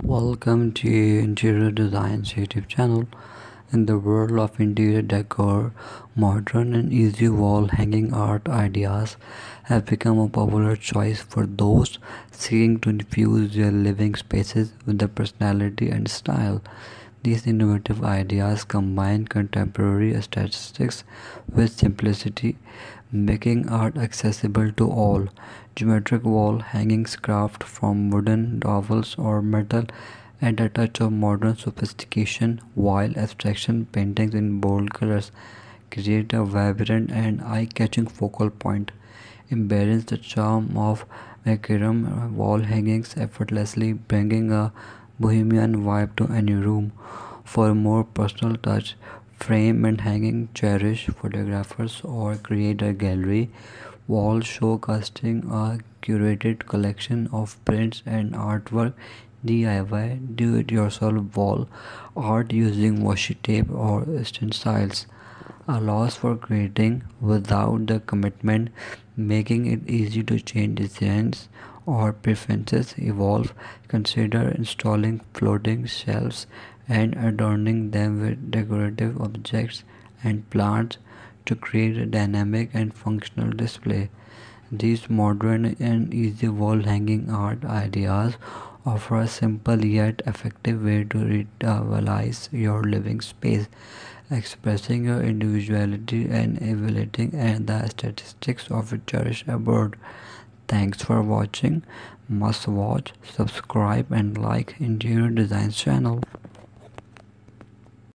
Welcome to Interior Design's YouTube channel. In the world of interior decor, modern and easy wall hanging art ideas have become a popular choice for those seeking to infuse their living spaces with the personality and style. These innovative ideas combine contemporary aesthetics with simplicity, making art accessible to all. Geometric wall hangings crafted from wooden dowels or metal add a touch of modern sophistication, while abstraction paintings in bold colors create a vibrant and eye-catching focal point. Embrace the charm of Macaram wall hangings effortlessly, bringing a bohemian vibe to any room. For a more personal touch, frame and hanging cherish photographers or create a gallery wall showcasing a curated collection of prints and artwork. DIY do-it-yourself wall art using washi tape or stencils allows for creating without the commitment, making it easy to change designs or preferences evolve. Consider installing floating shelves and adorning them with decorative objects and plants to create a dynamic and functional display. These modern and easy wall hanging art ideas offer a simple yet effective way to revitalize your living space, expressing your individuality and elevating and the statistics of a cherished abode. Thanks for watching. Must watch, subscribe and like Interior Designs channel.